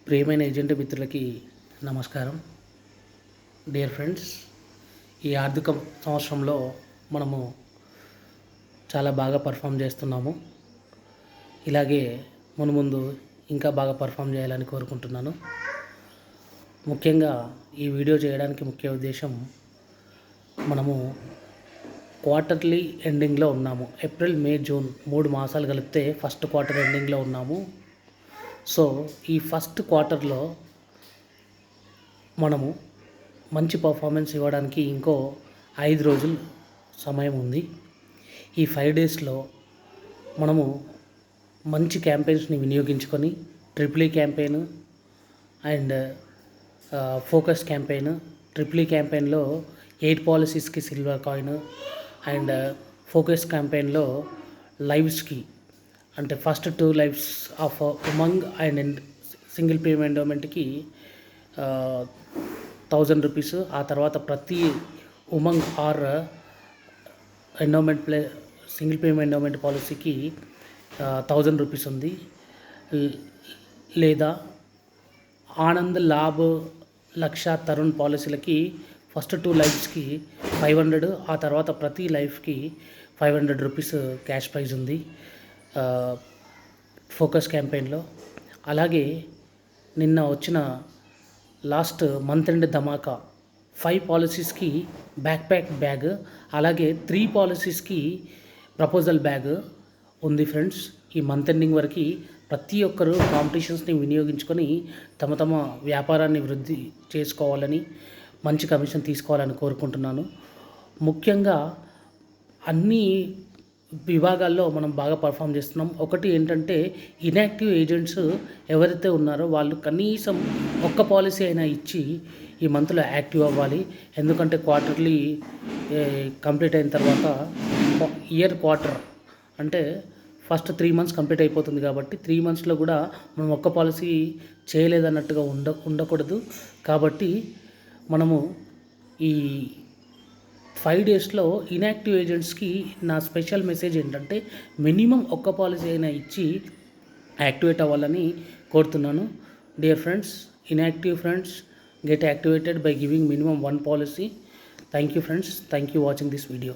ప్రియమైన ఏజెంట్ మిత్రులకి నమస్కారం. డియర్ ఫ్రెండ్స్, ఈ ఆర్థిక సంవత్సరంలో మనము చాలా బాగా పర్ఫామ్ చేస్తున్నాము. ఇలాగే మున్ముందు ఇంకా బాగా పర్ఫామ్ చేయాలని కోరుకుంటున్నాను. ముఖ్యంగా ఈ వీడియో చేయడానికి ముఖ్య ఉద్దేశం, మనము క్వార్టర్లీ ఎండింగ్లో ఉన్నాము. ఏప్రిల్, మే, జూన్ 3 మాసాలు కలిపితే ఫస్ట్ క్వార్టర్ ఎండింగ్లో ఉన్నాము. సో ఈ ఫస్ట్ క్వార్టర్లో మనము మంచి పర్ఫార్మెన్స్ ఇవ్వడానికి ఇంకో 5 రోజులు సమయం ఉంది. ఈ 5 డేస్లో మనము మంచి క్యాంపెయిన్స్ని వినియోగించుకొని triple campaign and focus campaign. Triple క్యాంపెయిన్లో 8 పాలసీస్కి సిల్వర్ కాయిన్ అండ్ ఫోకస్ క్యాంపెయిన్లో లైవ్స్కి అంటే first 2 lives of Umang and single payment ఎండోమెంట్కి 1000 రూపీస్. ఆ తర్వాత ప్రతి Umang or endowment single payment endowment పాలసీకి 1000 రూపీస్ ఉంది. లేదా ఆనంద్ లాభ్ లక్ష తరుణ్ పాలసీలకి ఫస్ట్ 2 లైఫ్స్కి 500, ఆ తర్వాత ప్రతి లైఫ్కి 500 రూపీస్ క్యాష్ ప్రైజ్ ఉంది ఫోకస్ క్యాంపెయిన్లో. అలాగే నిన్న వచ్చిన లాస్ట్ మంత్ ఎండ్ ధమాకా 5 పాలసీస్కి బ్యాగ్, అలాగే 3 పాలసీస్కి ప్రపోజల్ బ్యాగ్ ఉంది. ఫ్రెండ్స్, ఈ మంత్ ఎండింగ్ వరకు ప్రతి ఒక్కరూ కాంపిటీషన్స్ని వినియోగించుకొని తమ వ్యాపారాన్ని వృద్ధి చేసుకోవాలని, మంచి కమిషన్ తీసుకోవాలని కోరుకుంటున్నాను. ముఖ్యంగా అన్ని విభాగాల్లో మనం బాగా పర్ఫామ్ చేస్తున్నాం. ఒకటి ఏంటంటే, ఇన్యాక్టివ్ ఏజెంట్స్ ఎవరైతే ఉన్నారో వాళ్ళు కనీసం ఒక్క పాలసీ అయినా ఇచ్చి ఈ మంత్లో యాక్టివ్ అవ్వాలి. ఎందుకంటే క్వార్టర్లీ కంప్లీట్ అయిన తర్వాత ఇయర్ క్వార్టర్ అంటే ఫస్ట్ 3 మంత్స్ కంప్లీట్ అయిపోతుంది కాబట్టి 3 మంత్స్లో కూడా మనం ఒక్క పాలసీ చేయలేదన్నట్టుగా ఉండకూడదు. కాబట్టి మనము ఈ 5 డేస్లో ఇన్యాక్టివ్ ఏజెంట్స్కి నా స్పెషల్ మెసేజ్ ఏంటంటే, మినిమం ఒక్క పాలసీ అయినా ఇచ్చి యాక్టివేట్ అవ్వాలని కోరుతున్నాను. Dear friends, inactive friends get activated by giving minimum 1 policy. Thank you friends. Thank you watching this video.